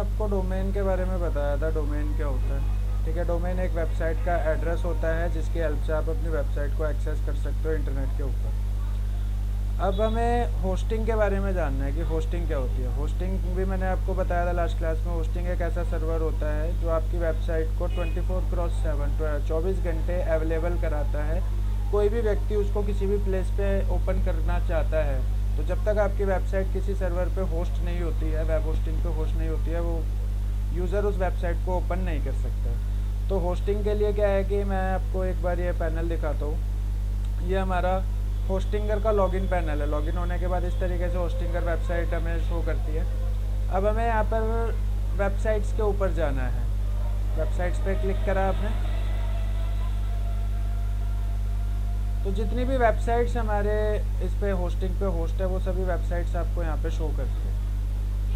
आपको डोमेन के बारे में बताया था, डोमेन क्या होता है। ठीक है, डोमेन एक वेबसाइट का एड्रेस होता है जिसकी हेल्प से आप अपनी वेबसाइट को एक्सेस कर सकते हो इंटरनेट के ऊपर। अब हमें होस्टिंग के बारे में जानना है कि होस्टिंग क्या होती है। होस्टिंग भी मैंने आपको बताया था लास्ट क्लास में। होस्टिंग एक ऐसा सर्वर होता है जो आपकी वेबसाइट को 24/7 24 घंटे अवेलेबल कराता है। कोई भी व्यक्ति उसको किसी भी प्लेस पे ओपन करना चाहता है, तो जब तक आपकी वेबसाइट किसी सर्वर पे होस्ट नहीं होती है, वेब होस्टिंग पे होस्ट नहीं होती है, वो यूज़र उस वेबसाइट को ओपन नहीं कर सकता। तो होस्टिंग के लिए क्या है कि मैं आपको एक बार ये पैनल दिखाता हूँ। ये हमारा होस्टिंगर का लॉगिन पैनल है। लॉगिन होने के बाद इस तरीके से होस्टिंगर वेबसाइट हमें शो करती है। अब हमें यहाँ पर वेबसाइट्स के ऊपर जाना है। वेबसाइट्स पे क्लिक करा आपने, तो जितनी भी वेबसाइट्स हमारे इस पे होस्टिंग पे होस्ट है वो सभी वेबसाइट्स आपको यहाँ पे शो करती है।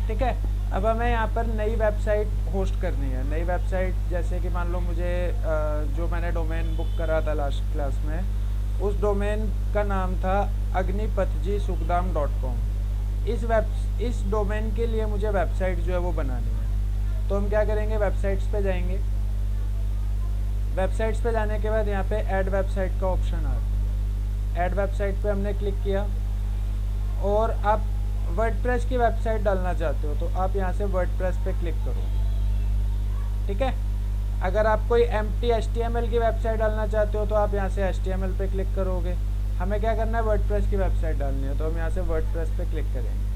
ठीक है, अब हमें यहाँ पर नई वेबसाइट होस्ट करनी है। नई वेबसाइट जैसे कि मान लो मुझे जो मैंने डोमेन बुक करा था लास्ट क्लास में, उस डोमेन का नाम था agnipatjisukdam.com। इस डोमेन के लिए मुझे वेबसाइट जो है वो बनानी है। तो हम क्या करेंगे, वेबसाइट्स पे जाएंगे। वेबसाइट्स पे जाने के बाद यहाँ पे ऐड वेबसाइट का ऑप्शन आता है। ऐड वेबसाइट पे हमने क्लिक किया और आप वर्डप्रेस की वेबसाइट डालना चाहते हो तो आप यहाँ से वर्डप्रेस पे क्लिक करो। ठीक है, अगर आप कोई एम्प्टी HTML की वेबसाइट डालना चाहते हो तो आप यहाँ से HTML पे क्लिक करोगे। हमें क्या करना है, वर्डप्रेस की वेबसाइट डालनी है, तो हम यहाँ से वर्डप्रेस पे क्लिक करेंगे।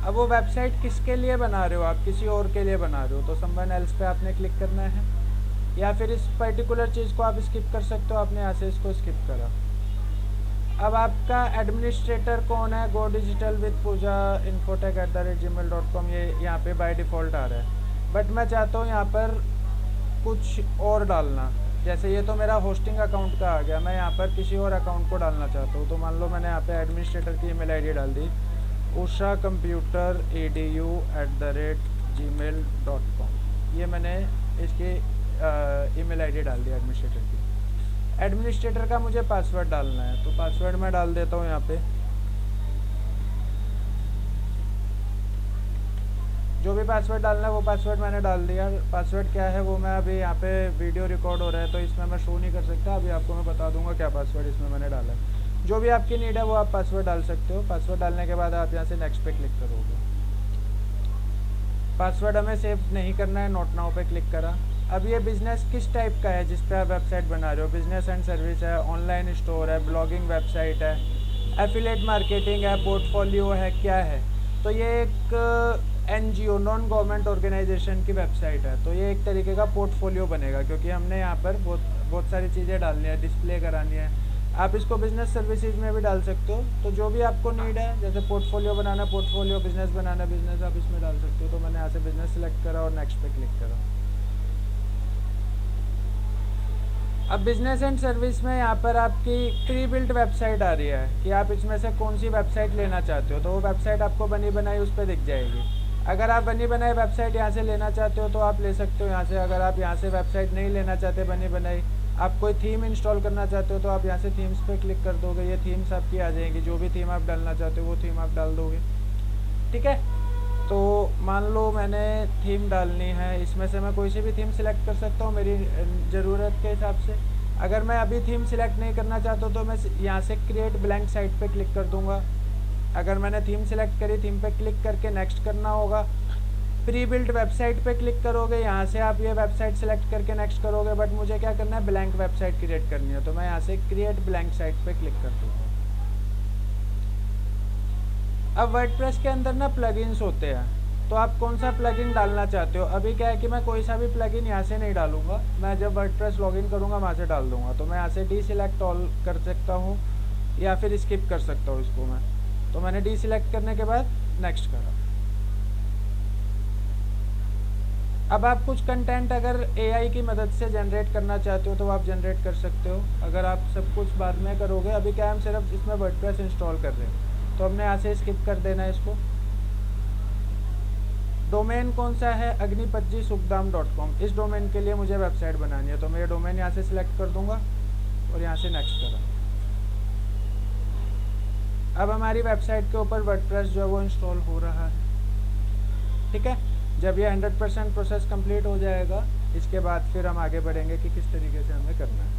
अब वो वेबसाइट किसके लिए बना रहे हो आप, किसी और के लिए बना रहे हो, तो समवन एल्स पे आपने क्लिक करना है, या फिर इस पर्टिकुलर चीज़ को आप स्किप कर सकते हो। आपने यहाँ से इसको स्किप करा। अब आपका एडमिनिस्ट्रेटर कौन है, गो डिजिटल विद पूजा infotech@gmail.com, ये यहाँ पे बाय डिफ़ॉल्ट आ रहा है। बट मैं चाहता हूँ यहाँ पर कुछ और डालना। जैसे ये तो मेरा होस्टिंग अकाउंट का आ गया, मैं यहाँ पर किसी और अकाउंट को डालना चाहता हूँ। तो मान लो मैंने यहाँ पे एडमिनिस्ट्रेटर की ईमेल आईडी डाल दी, ushaComputeredu@gmail.com। ये मैंने इसकी ईमेल आईडी डाल दी एडमिनिस्ट्रेटर की। एडमिनिस्ट्रेटर का मुझे पासवर्ड डालना है, तो पासवर्ड मैं डाल देता हूँ यहाँ पे। जो भी पासवर्ड डालना है वो पासवर्ड मैंने डाल दिया। पासवर्ड क्या है वो मैं अभी यहाँ पे वीडियो रिकॉर्ड हो रहा है तो इसमें मैं शो नहीं कर सकता। अभी आपको मैं बता दूंगा क्या पासवर्ड इसमें मैंने डाला है। जो भी आपकी नीड है वो आप पासवर्ड डाल सकते हो। पासवर्ड डालने के बाद आप यहाँ से नेक्स्ट पे क्लिक करोगे। पासवर्ड हमें सेव नहीं करना है, नोट नाउ पे क्लिक करा। अब ये बिज़नेस किस टाइप का है जिस पे आप वेबसाइट बना रहे हो, बिज़नेस एंड सर्विस है, ऑनलाइन स्टोर है, ब्लॉगिंग वेबसाइट है, एफिलिएट मार्केटिंग है, पोर्टफोलियो है, क्या है। तो ये एक NGO, नॉन गवर्नमेंट ऑर्गेनाइजेशन की वेबसाइट है। तो ये एक तरीके का पोर्टफोलियो बनेगा, क्योंकि हमने यहाँ पर बहुत सारी चीज़ें डालनी है, डिस्प्ले करानी है। आप इसको बिजनेस सर्विसेज में भी डाल सकते हो। तो जो भी आपको नीड है, जैसे पोर्टफोलियो बनाना पोर्टफोलियो, बिजनेस बनाना बिजनेस, आप इसमें डाल सकते हो। तो मैंने यहाँ से बिजनेस सेलेक्ट करा और नेक्स्ट पे क्लिक करा। अब बिजनेस एंड सर्विस में यहाँ पर आपकी प्री बिल्ट वेबसाइट आ रही है कि आप इसमें से कौन सी वेबसाइट लेना चाहते हो। तो वो वेबसाइट आपको बनी बनाई उस पर दिख जाएगी। अगर आप बनी बनाई वेबसाइट यहाँ से लेना चाहते हो तो आप ले सकते हो यहाँ से। अगर आप यहाँ से वेबसाइट नहीं लेना चाहते बनी बनाई, आप कोई थीम इंस्टॉल करना चाहते हो तो आप यहाँ से थीम्स पे क्लिक कर दोगे। ये थीम्स आपकी आ जाएंगी, जो भी थीम आप डालना चाहते हो वो थीम आप डाल दोगे। ठीक है, तो मान लो मैंने थीम डालनी है, इसमें से मैं कोई सी भी थीम सिलेक्ट कर सकता हूँ मेरी ज़रूरत के हिसाब से। अगर मैं अभी थीम सिलेक्ट नहीं करना चाहता तो मैं यहाँ से क्रिएट ब्लैंक साइट पे क्लिक कर दूँगा। अगर मैंने थीम सिलेक्ट करी, थीम पे क्लिक करके नेक्स्ट करना होगा। प्री बिल्ट वेबसाइट पे क्लिक करोगे, यहाँ से आप ये वेबसाइट सेलेक्ट करके नेक्स्ट करोगे। बट मुझे क्या करना है, ब्लैंक वेबसाइट क्रिएट करनी है, तो मैं यहाँ से क्रिएट ब्लैंक साइट पे क्लिक कर दूँगा। अब वर्डप्रेस के अंदर ना प्लगइन्स होते हैं, तो आप कौन सा प्लगइन डालना चाहते हो। अभी क्या है कि मैं कोई सा भी प्लगइन यहाँ से नहीं डालूंगा, मैं जब वर्डप्रेस लॉगिन करूँगा वहाँ से डाल दूँगा। तो मैं यहाँ से डीसिलेक्ट ऑल कर सकता हूँ या फिर स्किप कर सकता हूँ इसको मैं। तो मैंने डीसिलेक्ट करने के बाद नेक्स्ट करा। अब आप कुछ कंटेंट अगर AI की मदद से जनरेट करना चाहते हो तो आप जनरेट कर सकते हो। अगर आप सब कुछ बाद में करोगे, अभी क्या हम सिर्फ इसमें वर्डप्रेस इंस्टॉल कर रहे हैं, तो हमने यहाँ से स्किप कर देना है इसको। डोमेन कौन सा है, agnipatjisukdam.com। इस डोमेन के लिए मुझे वेबसाइट बनानी है, तो मैं ये डोमेन यहाँ से सिलेक्ट कर दूंगा और यहाँ से नेक्स्ट करा। अब बिजनेस एंड सर्विस में यहाँ पर आपकी प्री बिल्ट वेबसाइट आ रही है कि आप इसमें से कौन सी वेबसाइट लेना चाहते हो। तो वो वेबसाइट आपको बनी बनाई उस पर दिख जाएगी। अगर मैं अभी थीम सिलेक्ट नहीं करना चाहता तो मैं यहाँ से क्रिएट ब्लैंक साइट पे क्लिक कर दूंगा। अब हमारी वेबसाइट के ऊपर वर्डप्रेस जो है वो इंस्टॉल हो रहा है। ठीक है, जब ये 100% प्रोसेस कंप्लीट हो जाएगा इसके बाद फिर हम आगे बढ़ेंगे कि किस तरीके से हमें करना है।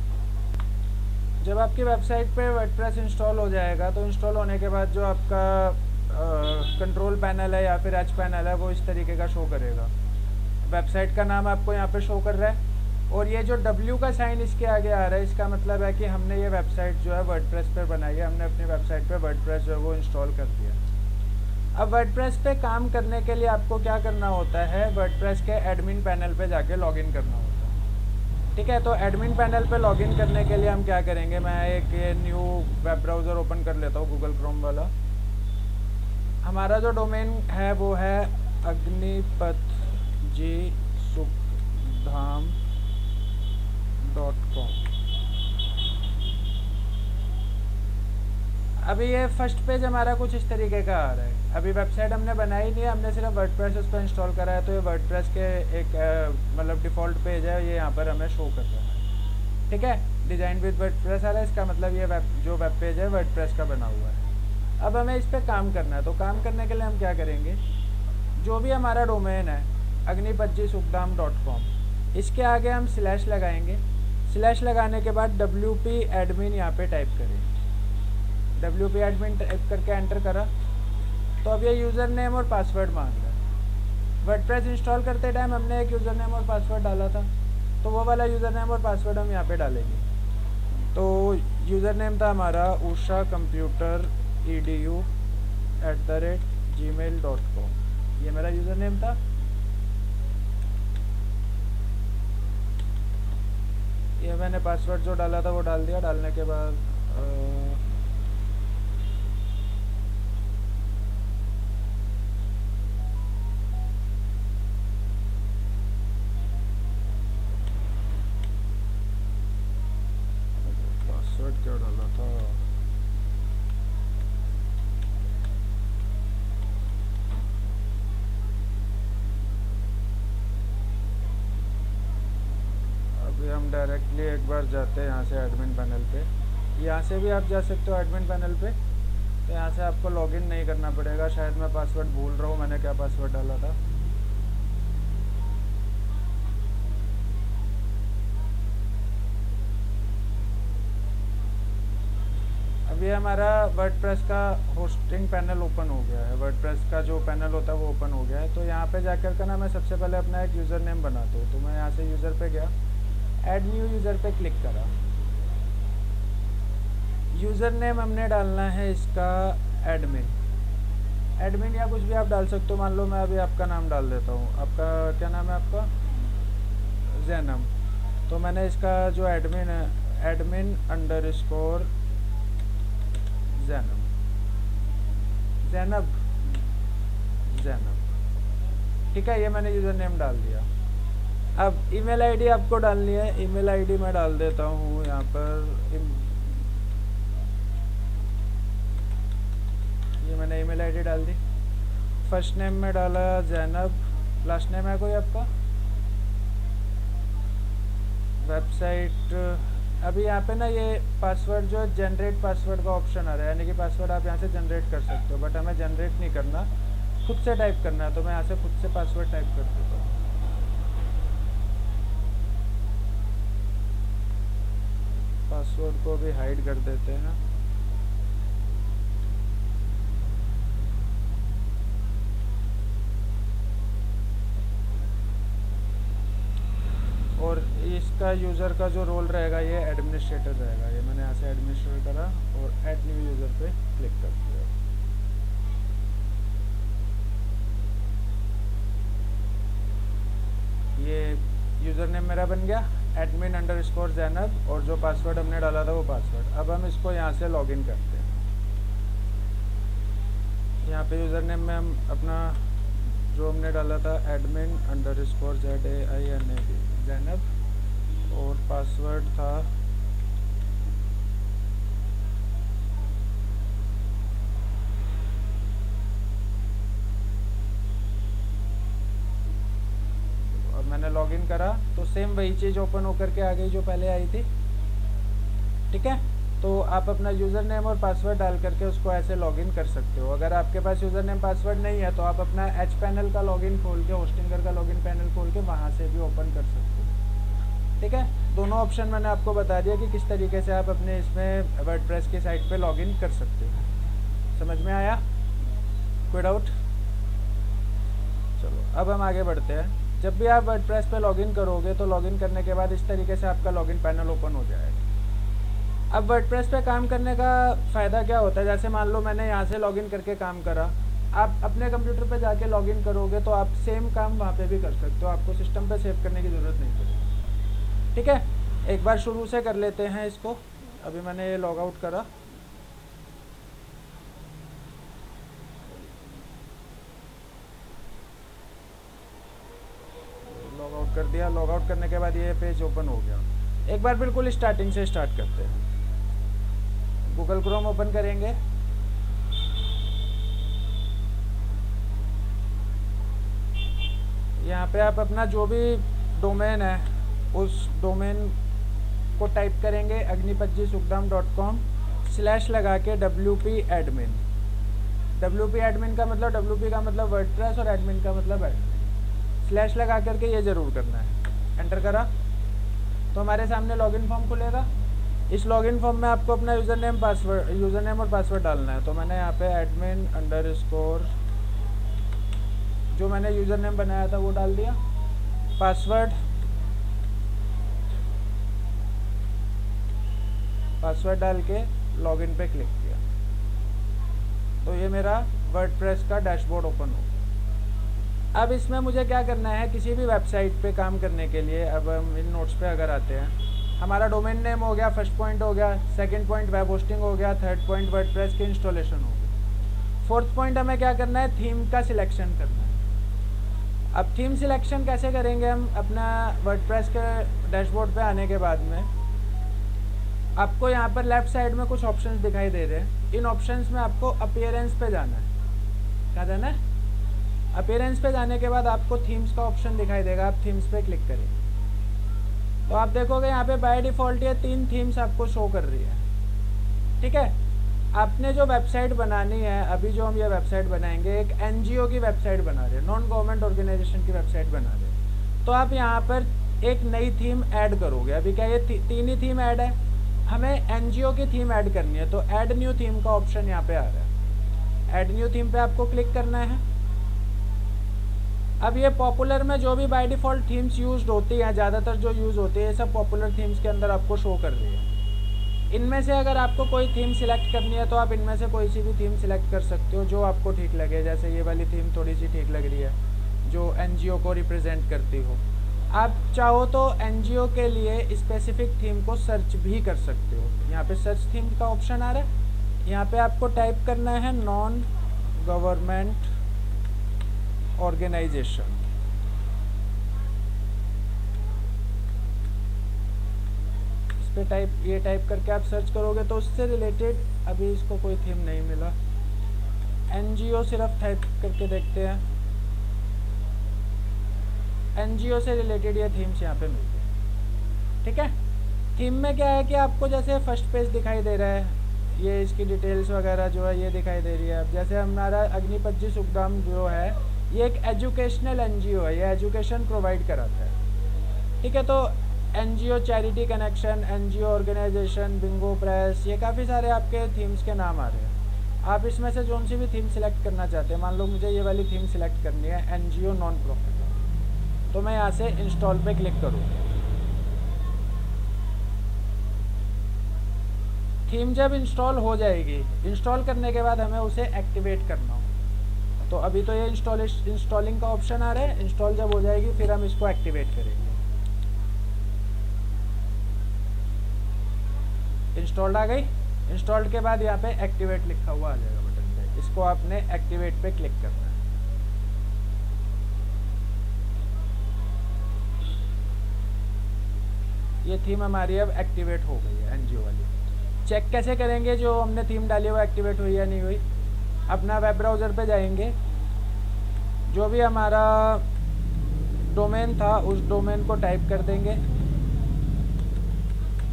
जब आपकी वेबसाइट पे वर्डप्रेस इंस्टॉल हो जाएगा तो इंस्टॉल होने के बाद जो आपका कंट्रोल पैनल है या फिर एच पैनल है वो इस तरीके का शो करेगा। वेबसाइट का नाम आपको यहाँ पे शो कर रहा है और ये जो W का साइन इसके आगे आ रहा है इसका मतलब है कि हमने ये वेबसाइट जो है वर्डप्रेस पे बनाई है, हमने अपनी वेबसाइट पे वर्डप्रेस जो है वो इंस्टॉल कर दिया। अब वर्डप्रेस पे काम करने के लिए आपको क्या करना होता है, वर्डप्रेस के एडमिन पैनल पे जाके लॉगिन करना होता है। ठीक है, तो एडमिन पैनल पे लॉगिन करने के लिए हम क्या करेंगे, मैं एक ये न्यू वेब ब्राउज़र ओपन कर लेता हूँ, गूगल क्रोम वाला। हमारा जो डोमेन है वो है agnipatjisukhadham.com। अभी ये फर्स्ट पेज हमारा कुछ इस तरीके का आ रहा है। अभी वेबसाइट हमने बनाई नहीं है, हमने सिर्फ वर्डप्रेस उस पर इंस्टॉल करा है, तो ये वर्डप्रेस के एक मतलब डिफ़ॉल्ट पेज है, ये यहाँ पर हमें शो कर रहा है। ठीक है, डिज़ाइन विद वर्डप्रेस आ रहा है, इसका मतलब ये जो वेब पेज है वर्डप्रेस का बना हुआ है। अब हमें इस पर काम करना है, तो काम करने के लिए हम क्या करेंगे, जो भी हमारा डोमेन है agnipatjisukhadham.com, इसके आगे हम स्लैश लगाएंगे। स्लैश लगाने के बाद WP एडमिन यहाँ पे टाइप करेंगे। WP एडमिन टाइप करके एंटर करा तो अब ये यूज़र नेम और पासवर्ड मांग रहा है। वर्डप्रेस इंस्टॉल करते टाइम हमने एक यूज़र नेम और पासवर्ड डाला था, तो वो वाला यूज़र नेम और पासवर्ड हम यहाँ पे डालेंगे। तो यूज़र नेम था हमारा ushaComputeredu@gmail.com, ये मेरा यूज़र नेम था। ये मैंने पासवर्ड जो डाला था वो डाल दिया। डालने के बाद पासवर्ड क्या डाला था, हम डायरेक्टली एक बार जाते हैं यहाँ से एडमिन पैनल पे। यहाँ से भी आप जा सकते हो एडमिन पैनल पे, तो यहाँ से आपको लॉगिन नहीं करना पड़ेगा। शायद मैं पासवर्ड भूल रहा हूँ, मैंने क्या पासवर्ड डाला था। अब ये हमारा वर्डप्रेस का होस्टिंग पैनल ओपन हो गया है, वर्डप्रेस का जो पैनल होता है वो ओपन हो गया है। तो यहाँ पे जाकर का ना मैं सबसे पहले अपना एक यूज़र नेम बनाता हूँ। तो मैं यहाँ से यूज़र पे गया, ऐड न्यू यूज़र पे क्लिक करा। यूज़र नेम हमने डालना है इसका एडमिन या कुछ भी आप डाल सकते हो। मान लो मैं अभी आपका नाम डाल देता हूँ। आपका क्या नाम है आपका? जैनब। तो मैंने इसका जो एडमिन है @_Zeinab। ठीक है, ये मैंने यूज़र नेम डाल दिया। अब ईमेल आईडी आपको डालनी है। ईमेल आईडी मैं डाल देता हूँ यहाँ पर। ये मैंने ईमेल आईडी डाल दी। फर्स्ट नेम में डाला जैनब, लास्ट नेम है कोई आपका? वेबसाइट। अभी यहाँ पे ना ये पासवर्ड जो जनरेट पासवर्ड का ऑप्शन आ रहा है, यानी कि पासवर्ड आप यहाँ से जनरेट कर सकते हो, बट हमें जनरेट नहीं करना, खुद से टाइप करना है। तो मैं यहाँ से खुद से पासवर्ड टाइप कर देता हूँ। पासवर्ड को भी हाइड कर देते हैं। और इसका यूज़र का जो रोल रहेगा ये एडमिनिस्ट्रेटर रहेगा। ये मैंने यहाँ से एडमिनिस्ट्रेटर करा और ऐड न्यू यूज़र पे क्लिक कर दिया। ये यूज़र नेम मेरा बन गया admin_Zainab और जो पासवर्ड हमने डाला था वो पासवर्ड। अब हम इसको यहाँ से लॉगिन करते हैं। यहाँ पे यूज़र नेम में हम अपना जो हमने डाला था admin_Zainab और पासवर्ड था और मैंने लॉगिन करा तो सेम वही चीज़ ओपन होकर के आ गई जो पहले आई थी। ठीक है, तो तो आप अपना यूज़र नेम और पासवर्ड डाल करके उसको ऐसे लॉगिन कर सकते हो। अगर आपके पास यूज़र नेम पासवर्ड नहीं है तो आप अपना एच पैनल का लॉगिन खोल के, होस्टिंगर का लॉगिन पैनल खोल के वहाँ से भी ओपन कर सकते हो। ठीक है, दोनों ऑप्शन मैंने आपको बता दिया कि किस तरीके से आप अपने इसमें वर्डप्रेस की साइट पे लॉगिन कर सकते हो। समझ में आया? कोई डाउट? चलो अब हम आगे बढ़ते हैं। जब भी आप वर्डप्रेस पे लॉगिन करोगे तो लॉगिन करने के बाद इस तरीके से आपका लॉगिन पैनल ओपन हो जाएगा। अब वर्डप्रेस पे काम करने का फ़ायदा क्या होता है, जैसे मान लो मैंने यहाँ से लॉगिन करके काम करा, आप अपने कंप्यूटर पे जाके लॉगिन करोगे तो आप सेम काम वहाँ पे भी कर सकते हो, आपको सिस्टम पे सेव करने की ज़रूरत नहीं पड़ेगी। ठीक है, एक बार शुरू से कर लेते हैं इसको। अभी मैंने ये लॉग आउट करा, लॉग आउट कर दिया। लॉग आउट करने के बाद ये पेज ओपन हो गया। एक बार बिल्कुल स्टार्टिंग से स्टार्ट करते हैं। गूगल क्रोम ओपन करेंगे, यहाँ पे आप अपना जो भी डोमेन है उस डोमेन को टाइप करेंगे agnipatjisukdam.com / लगा के WP एडमिन। WP एडमिन का मतलब, WP का मतलब वर्डप्रेस और एडमिन का मतलब एडमिन, / लगा करके ये ज़रूर करना है। एंटर करा तो हमारे सामने लॉगिन फॉर्म खुलेगा। इस लॉगिन फॉर्म में आपको अपना यूज़र नेम और पासवर्ड डालना है। तो मैंने यहाँ पे admin_, जो मैंने यूज़र नेम बनाया था वो डाल दिया, पासवर्ड डाल के लॉगिन पे क्लिक किया तो ये मेरा वर्डप्रेस का डैशबोर्ड ओपन हो गया। अब इसमें मुझे क्या करना है, किसी भी वेबसाइट पे काम करने के लिए, अब हम इन नोट्स पे अगर आते हैं, हमारा डोमेन नेम हो गया, फर्स्ट पॉइंट हो गया, सेकंड पॉइंट वेब होस्टिंग हो गया, थर्ड पॉइंट वर्डप्रेस की इंस्टॉलेशन हो गई, फोर्थ पॉइंट हमें क्या करना है, थीम का सिलेक्शन करना है। अब थीम सिलेक्शन कैसे करेंगे हम, अपना वर्डप्रेस के डैशबोर्ड पे आने के बाद में आपको यहाँ पर लेफ़्ट साइड में कुछ ऑप्शंस दिखाई दे रहे हैं। इन ऑप्शंस में आपको अपीयरेंस पे जाना है। क्या जाना है? अपीयरेंस पे जाने के बाद आपको थीम्स का ऑप्शन दिखाई देगा, आप थीम्स पे क्लिक करेंगे तो आप देखोगे यहाँ पे बाय डिफ़ॉल्ट ये 3 थीम्स आपको शो कर रही है। ठीक है, आपने जो वेबसाइट बनानी है, अभी जो हम ये वेबसाइट बनाएंगे, एक NGO की वेबसाइट बना रहे हैं, नॉन गवर्नमेंट ऑर्गेनाइजेशन की वेबसाइट बना रहे हैं, तो आप यहाँ पर एक नई थीम ऐड करोगे। अभी क्या ये 3 ही थीम ऐड है, हमें NGO की थीम ऐड करनी है तो ऐड न्यू थीम का ऑप्शन यहाँ पे आ रहा है। ऐड न्यू थीम पे आपको क्लिक करना है। अब ये पॉपुलर में जो भी बाय डिफ़ॉल्ट थीम्स यूज्ड होती हैं, ज़्यादातर जो यूज़ होती है, ये सब पॉपुलर थीम्स के अंदर आपको शो कर रही है। इनमें से अगर आपको कोई थीम सिलेक्ट करनी है तो आप इनमें से कोई सी भी थीम सिलेक्ट कर सकते हो जो आपको ठीक लगे। जैसे ये वाली थीम थोड़ी सी ठीक लग रही है, जो NGO को रिप्रेजेंट करती हो। आप चाहो तो NGO के लिए स्पेसिफिक थीम को सर्च भी कर सकते हो। यहाँ पे सर्च थीम का ऑप्शन आ रहा है, यहाँ पे आपको टाइप करना है नॉन गवर्नमेंट ऑर्गेनाइजेशन। इस पे ये टाइप करके आप सर्च करोगे तो उससे रिलेटेड अभी इसको कोई थीम नहीं मिला। NGO सिर्फ टाइप करके देखते हैं, NGO से रिलेटेड ये थीम्स यहाँ पे मिलते हैं। ठीक है, थीम में क्या है कि आपको जैसे फर्स्ट पेज दिखाई दे रहा है, ये इसकी डिटेल्स वगैरह जो है ये दिखाई दे रही है। अब जैसे हमारा अग्निपज्जी सुखधाम जो है ये एक एजुकेशनल NGO है, ये एजुकेशन प्रोवाइड कराता है। ठीक है, तो NGO charity connection, NGO organisation, bingo press, ये काफ़ी सारे आपके थीम्स के नाम आ रहे हैं। आप इसमें से जोन सी भी थीम सिलेक्ट करना चाहते हैं, मान लो मुझे ये वाली थीम सिलेक्ट करनी है NGO नॉन प्रॉफिट, तो मैं यहाँ से इंस्टॉल पे क्लिक करूँगा। थीम जब इंस्टॉल हो जाएगी, इंस्टॉल करने के बाद हमें उसे एक्टिवेट करना होगा। तो अभी तो ये इंस्टॉलिंग का ऑप्शन आ रहा है, इंस्टॉल जब हो जाएगी फिर हम इसको एक्टिवेट करेंगे। इंस्टॉल्ड आ गई। इंस्टॉल्ड के बाद यहाँ पे एक्टिवेट लिखा हुआ आ जाएगा बटन पे, इसको आपने एक्टिवेट पे क्लिक करना है। ये थीम हमारी अब एक्टिवेट हो गई है NGO वाली। चेक कैसे करेंगे जो हमने थीम डाली वो एक्टिवेट हुई या नहीं हुई? अपना वेब ब्राउज़र पे जाएंगे, जो भी हमारा डोमेन था उस डोमेन को टाइप कर देंगे,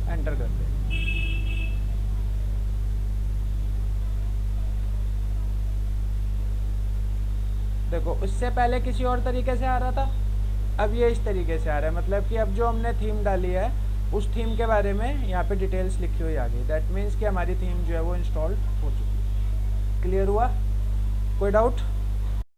एंटर कर देंगे। देखो उससे पहले किसी और तरीके से आ रहा था, अब ये इस तरीके से आ रहा है। मतलब कि अब जो हमने थीम डाली है उस थीम के बारे में यहाँ पे डिटेल्स लिखी हुई आ गई। दैट मीन्स कि हमारी थीम जो है वो इंस्टॉल हो चुकी है। क्लियर हुआ? कोई डाउट?